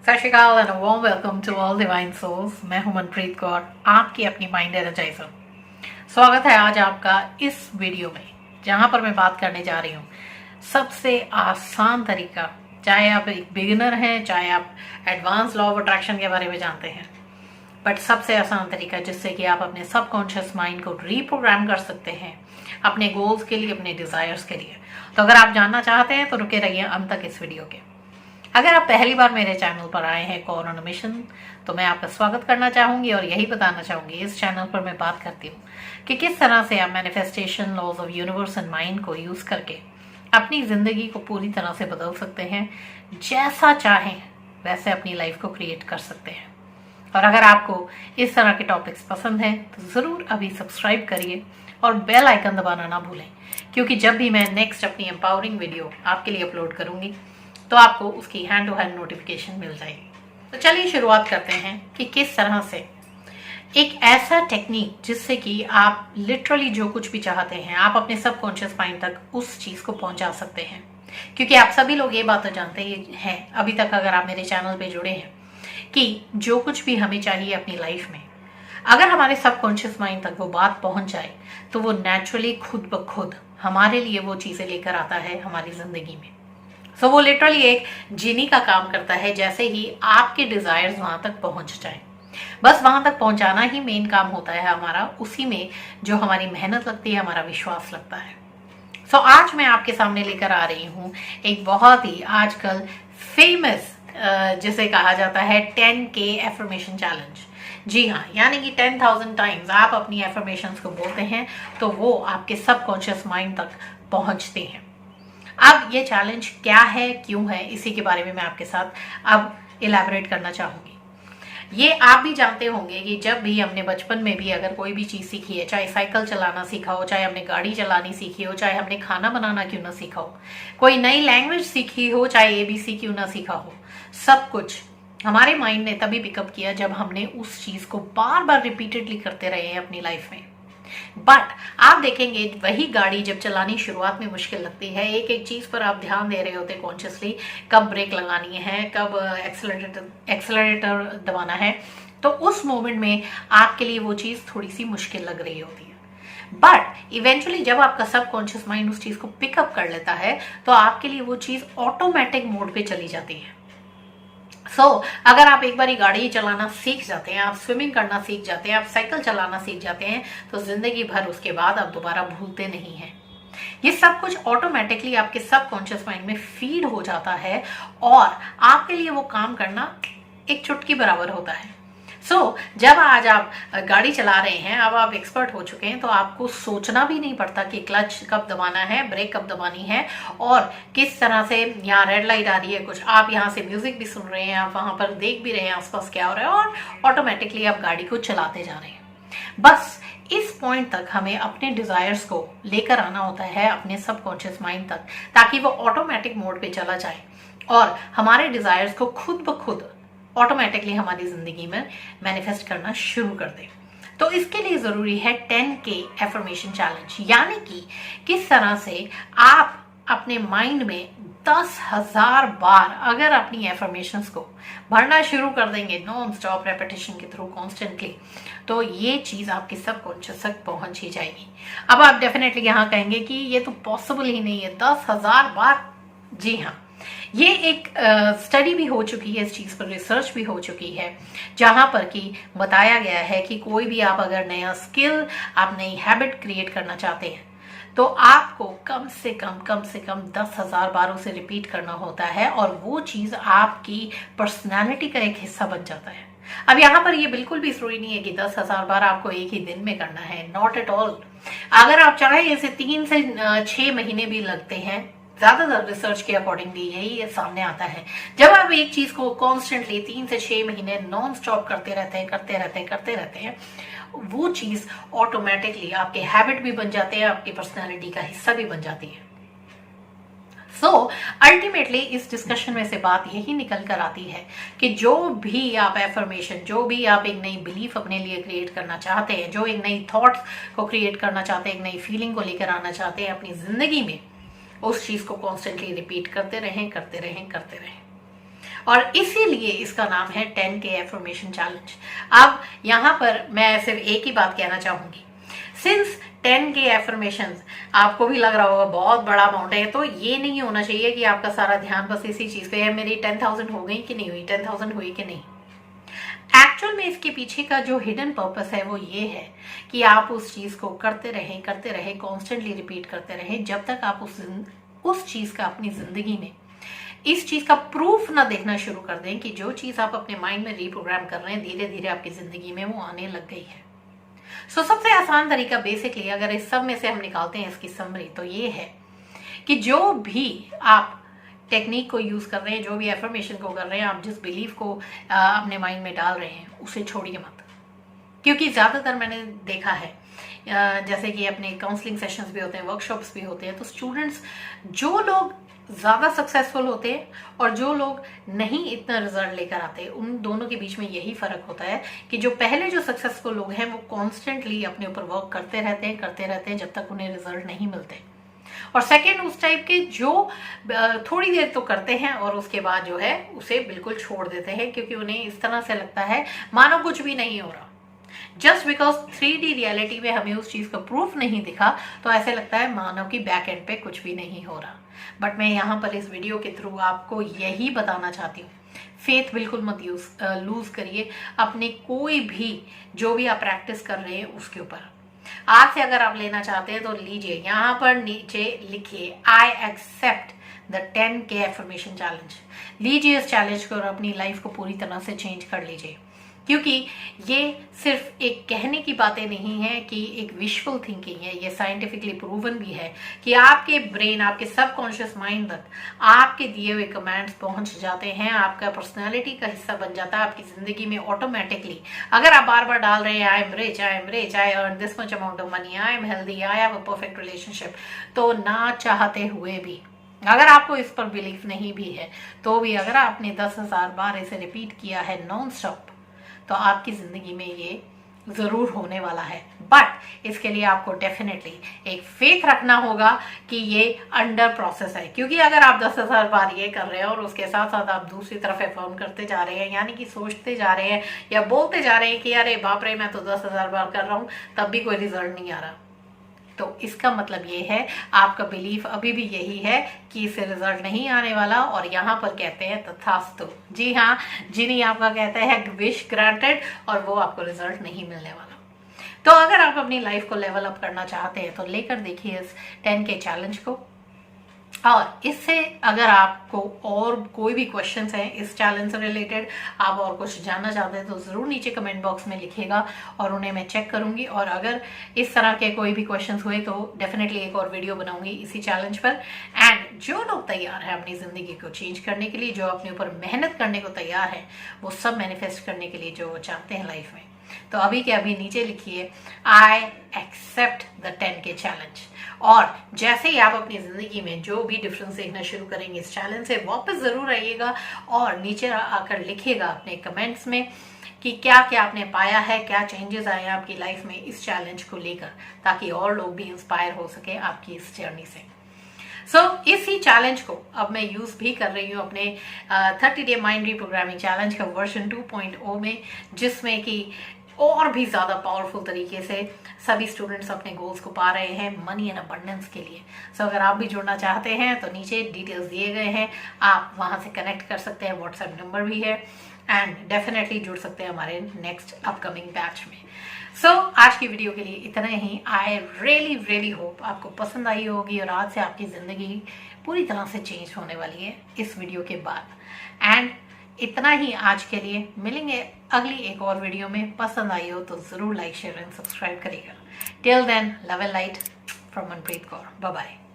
सत Shri Akal and warm welcome to all divine souls. मैं हूं मनप्रीत कौर, आपकी अपनी माइंड एनर्जाइजर। स्वागत है आज आपका इस वीडियो में, जहां पर मैं बात करने जा रही हूं सबसे आसान तरीका। चाहे आप एक बिगिनर हैं, चाहे आप एडवांस लॉ ऑफ अट्रैक्शन के बारे में जानते हैं, बट सबसे आसान तरीका जिससे कि आप अपने सबकॉन्शियस माइंड को रीप्रोग्राम कर सकते हैं अपने गोल्स के लिए, अपने डिजायर्स के लिए। तो अगर आप जानना चाहते हैं तो रुके रहिए अंत तक इस वीडियो के। अगर आप पहली बार मेरे चैनल पर आए हैं कौर ऑन अ मिशन, तो मैं आपका स्वागत करना चाहूंगी और यही बताना चाहूंगी इस चैनल पर मैं बात करती हूँ कि किस तरह से आप manifestation, laws of universe and mind को यूज करके अपनी जिंदगी को पूरी तरह से बदल सकते हैं। जैसा चाहें वैसे अपनी लाइफ को क्रिएट कर सकते हैं। और अगर आपको इस तरह के टॉपिक्स पसंद हैं तो जरूर अभी सब्सक्राइब करिए और बेल आइकन दबाना ना भूलें, क्योंकि जब भी मैं नेक्स्ट अपनी एम्पावरिंग वीडियो आपके लिए अपलोड करूंगी तो आपको उसकी हैंड टू हैंड नोटिफिकेशन मिल जाएगी। तो चलिए शुरुआत करते हैं कि किस तरह से एक ऐसा टेक्निक जिससे कि आप लिटरली जो कुछ भी चाहते हैं आप अपने सबकॉन्शियस माइंड तक उस चीज को पहुंचा सकते हैं। क्योंकि आप सभी लोग ये बात तो जानते ही हैं अभी तक, अगर आप मेरे चैनल पे जुड़े हैं, कि जो कुछ भी हमें चाहिए अपनी लाइफ में, अगर हमारे सबकॉन्शियस माइंड तक वो बात पहुंच जाए तो वो नेचुरली खुद ब खुद हमारे लिए वो चीजें लेकर आता है हमारी जिंदगी में। सो वो लिटरली एक जिनी का काम करता है। जैसे ही आपके डिजायर्स वहां तक पहुंच जाए, बस वहां तक पहुंचाना ही मेन काम होता है हमारा। उसी में जो हमारी मेहनत लगती है, हमारा विश्वास लगता है। सो आज मैं आपके सामने लेकर आ रही हूं एक बहुत ही आजकल फेमस, जिसे कहा जाता है 10K एफर्मेशन चैलेंज। जी हाँ, यानी कि 10,000 टाइम्स आप अपनी एफर्मेशंस को बोलते हैं तो वो आपके सबकॉन्शियस माइंड तक पहुंचते हैं। अब ये चैलेंज क्या है, क्यों है, इसी के बारे में मैं आपके साथ अब इलैबोरेट करना चाहूंगी। ये आप भी जानते होंगे कि जब भी हमने बचपन में भी अगर कोई भी चीज सीखी है, चाहे साइकिल चलाना सीखा हो, चाहे हमने गाड़ी चलानी सीखी हो, चाहे हमने खाना बनाना क्यों ना सीखा हो, कोई नई लैंग्वेज सीखी हो, चाहे ABC क्यों ना सीखा हो, सब कुछ हमारे माइंड ने तभी पिकअप किया जब हमने उस चीज को बार बार रिपीटेडली करते रहे हैं अपनी लाइफ में। बट आप देखेंगे वही गाड़ी जब चलानी शुरुआत में मुश्किल लगती है, एक एक चीज पर आप ध्यान दे रहे होते कॉन्शियसली, कब ब्रेक लगानी है, कब एक्सेलरेटर दबाना है, तो उस मोमेंट में आपके लिए वो चीज थोड़ी सी मुश्किल लग रही होती है। बट इवेंचुअली जब आपका सबकॉन्शियस माइंड उस चीज को पिकअप कर लेता है तो आपके लिए वो चीज ऑटोमेटिक मोड पे चली जाती है। अगर आप एक बार गाड़ी चलाना सीख जाते हैं, आप स्विमिंग करना सीख जाते हैं, आप साइकिल चलाना सीख जाते हैं, तो जिंदगी भर उसके बाद आप दोबारा भूलते नहीं हैं। ये सब कुछ ऑटोमेटिकली आपके सबकॉन्शियस माइंड में फीड हो जाता है और आपके लिए वो काम करना एक चुटकी बराबर होता है। जब आज आप गाड़ी चला रहे हैं, अब आप एक्सपर्ट हो चुके हैं, तो आपको सोचना भी नहीं पड़ता कि क्लच कब दबाना है, ब्रेक कब दबानी है और किस तरह से यहाँ रेड लाइट आ रही है कुछ, आप यहाँ से म्यूजिक भी सुन रहे हैं, आप वहां पर देख भी रहे हैं आसपास क्या हो रहा है और ऑटोमेटिकली आप गाड़ी को चलाते जा रहे हैं। बस इस पॉइंट तक हमें अपने डिजायर्स को लेकर आना होता है अपने सबकॉन्शियस माइंड तक, ताकि वो ऑटोमेटिक मोड पे चला जाए और हमारे डिजायर्स को खुद ब खुद ऑटोमेटिकली हमारी जिंदगी में मैनिफेस्ट करना शुरू कर दे। तो इसके लिए जरूरी है 10K एफर्मेशन चैलेंज, यानी कि किस तरह से आप अपने माइंड में 10,000 बार अगर अपनी एफर्मेशंस को भरना शुरू कर देंगे नॉन स्टॉप रेपिटेशन के थ्रू कॉन्स्टेंटली, तो ये चीज आपके सबकॉन्शियस तक पहुंच ही जाएगी। अब आप डेफिनेटली यहाँ कहेंगे कि ये तो पॉसिबल ही नहीं है 10,000 बार। जी हाँ, ये एक स्टडी भी हो चुकी है, इस चीज पर रिसर्च भी हो चुकी है, जहां पर कि बताया गया है कि कोई भी आप अगर नया स्किल, आप नई हैबिट क्रिएट करना चाहते हैं तो आपको कम से कम 10,000 बार उसे रिपीट करना होता है और वो चीज आपकी पर्सनैलिटी का एक हिस्सा बन जाता है। अब यहाँ पर ये बिल्कुल भी जरूरी नहीं है कि 10,000 बार आपको एक ही दिन में करना है, नॉट एट ऑल। अगर आप चाहें इसे 3 से 6 महीने भी लगते हैं, ज्यादातर रिसर्च के अकॉर्डिंगली यही सामने आता है। जब आप एक चीज को कॉन्स्टेंटली 3 से 6 महीने नॉन स्टॉप करते रहते हैं, वो चीज ऑटोमेटिकली आपके हैबिट भी बन जाते हैं, आपकी पर्सनालिटी का हिस्सा भी बन जाती है। अल्टीमेटली इस डिस्कशन में से बात यही निकल कर आती है कि जो भी आप एफर्मेशन, जो भी आप एक नई बिलीफ अपने लिए क्रिएट करना चाहते हैं, जो एक नई थॉट्स को क्रिएट करना चाहते हैं, एक नई फीलिंग को लेकर आना चाहते हैं अपनी जिंदगी में, उस चीज को कॉन्स्टेंटली रिपीट करते रहें। और इसीलिए इसका नाम है 10K एफर्मेशन चैलेंज। अब यहाँ पर मैं सिर्फ एक ही बात कहना चाहूंगी, सिंस 10K एफर्मेशंस आपको भी लग रहा होगा बहुत बड़ा अमाउंट है, तो ये नहीं होना चाहिए कि आपका सारा ध्यान बस इसी चीज पे है, मेरी 10,000 हो गई कि नहीं हुई, 10,000 हुई कि नहीं। एक्चुअल में इसके पीछे का जो हिडन पर्पस है वो ये है कि आप उस चीज को करते रहें, कॉन्स्टेंटली रिपीट करते रहें, जब तक आप उस चीज का अपनी जिंदगी में इस चीज का प्रूफ ना देखना शुरू कर दें कि जो चीज आप अपने माइंड में रीप्रोग्राम कर रहे हैं धीरे धीरे आपकी जिंदगी में वो आने लग गई है। सबसे आसान तरीका बेसिकली अगर इस सब में से हम निकालते हैं इसकी समरी, तो ये है कि जो भी आप टेक्निक को यूज कर रहे हैं, जो भी एफर्मेशन को कर रहे हैं, आप जिस बिलीफ को अपने माइंड में डाल रहे हैं उसे छोड़िए मत। क्योंकि ज्यादातर मैंने देखा है जैसे कि अपने काउंसलिंग सेशंस भी होते हैं, वर्कशॉप्स भी होते हैं, तो स्टूडेंट्स जो लोग ज्यादा सक्सेसफुल होते हैं और जो लोग नहीं इतना रिजल्ट लेकर आते, उन दोनों के बीच में यही फर्क होता है कि जो पहले जो सक्सेसफुल लोग हैं वो कॉन्स्टेंटली अपने ऊपर वर्क करते रहते हैं जब तक उन्हें रिजल्ट नहीं मिलते, और सेकेंड उस टाइप के जो थोड़ी देर तो करते हैं और उसके बाद जो है उसे बिल्कुल छोड़ देते हैं, क्योंकि उन्हें इस तरह से लगता है मानो कुछ भी नहीं हो रहा। जस्ट बिकॉज 3D रियलिटी में हमें उस चीज का प्रूफ नहीं दिखा तो ऐसे लगता है मानव की बैक एंड पे कुछ भी नहीं हो रहा। बट मैं यहाँ पर इस वीडियो के थ्रू आपको यही बताना चाहती हूँ, फेथ बिल्कुल मत लूज करिए अपने कोई भी जो भी आप प्रैक्टिस कर रहे हैं उसके ऊपर। आज से अगर आप लेना चाहते हैं तो लीजिए, यहाँ पर नीचे लिखिए I accept the 10K affirmation challenge. लीजिए इस चैलेंज को और अपनी लाइफ को पूरी तरह से चेंज कर लीजिए, क्योंकि ये सिर्फ एक कहने की बातें नहीं है कि एक विजुअल थिंकिंग है, ये साइंटिफिकली प्रूवन भी है कि आपके ब्रेन, आपके सबकॉन्शियस माइंड तक आपके दिए हुए कमांड्स पहुंच जाते हैं, आपका पर्सनालिटी का हिस्सा बन जाता है आपकी जिंदगी में ऑटोमेटिकली। अगर आप बार बार डाल रहे हैं I am rich, I earn this much amount of money, I am healthy, I have a perfect relationship, तो ना चाहते हुए भी अगर आपको इस पर बिलीफ नहीं भी है तो भी अगर आपने 10,000 बार इसे रिपीट किया है नॉन स्टॉप तो आपकी जिंदगी में ये जरूर होने वाला है। बट इसके लिए आपको डेफिनेटली एक फेथ रखना होगा कि ये अंडर प्रोसेस है, क्योंकि अगर आप 10,000 बार ये कर रहे हैं और उसके साथ साथ आप दूसरी तरफ एफर्म करते जा रहे हैं, यानी कि सोचते जा रहे हैं या बोलते जा रहे हैं कि अरे बाप रे मैं तो 10,000 बार कर रहा हूँ तब भी कोई रिजल्ट नहीं आ रहा, तो इसका मतलब ये है आपका बिलीफ अभी भी यही है कि इससे रिजल्ट नहीं आने वाला। और यहाँ पर कहते हैं तथास्तु, जी हाँ, जिन्हीं आपका कहता है विश ग्रांटेड, और वो आपको रिजल्ट नहीं मिलने वाला। तो अगर आप अपनी लाइफ को लेवल अप करना चाहते हैं तो लेकर देखिए इस 10K चैलेंज को। और इससे अगर आपको और कोई भी क्वेश्चंस हैं इस चैलेंज से रिलेटेड, आप और कुछ जानना चाहते हैं तो ज़रूर नीचे कमेंट बॉक्स में लिखिएगा और उन्हें मैं चेक करूंगी। और अगर इस तरह के कोई भी क्वेश्चंस हुए तो डेफिनेटली एक और वीडियो बनाऊंगी इसी चैलेंज पर। एंड जो लोग तैयार हैं अपनी ज़िंदगी को चेंज करने के लिए, जो अपने ऊपर मेहनत करने को तैयार है, वो सब मैनिफेस्ट करने के लिए जो वो चाहते हैं लाइफ में, तो अभी के अभी नीचे लिखिए I accept the 10K challenge. और जैसे ही आप अपनी जिंदगी में जो भी डिफरेंस देखना शुरू करेंगे इस चैलेंज से, वापस जरूर आइएगा और नीचे आकर लिखिएगा अपने कमेंट्स में कि क्या क्या आपने पाया है, क्या चेंजेस आए हैं आपकी लाइफ में इस चैलेंज को लेकर, ताकि और लोग भी इंस्पायर हो सके आपकी इस जर्नी से। इसी चैलेंज को अब मैं यूज भी कर रही हूँ अपने 30 डे माइंड रीप्रोग्रामिंग चैलेंज का वर्जन 2.0 में, जिसमें कि और भी ज्यादा पावरफुल तरीके से सभी स्टूडेंट्स अपने गोल्स को पा रहे हैं मनी एंड अबंडेंस के लिए। अगर आप भी जुड़ना चाहते हैं तो नीचे डिटेल्स दिए गए हैं, आप वहां से कनेक्ट कर सकते हैं, व्हाट्सएप नंबर भी है, एंड डेफिनेटली जुड़ सकते हैं हमारे नेक्स्ट अपकमिंग बैच में। आज की वीडियो के लिए इतना ही। आई रियली होप आपको पसंद आई होगी और आज से आपकी जिंदगी पूरी तरह से चेंज होने वाली है इस वीडियो के बाद। एंड इतना ही आज के लिए, मिलेंगे अगली एक और वीडियो में। पसंद आई हो तो जरूर लाइक, शेयर एंड सब्सक्राइब करिएगा। Till then, love and light from Manpreet Kaur. Bye bye.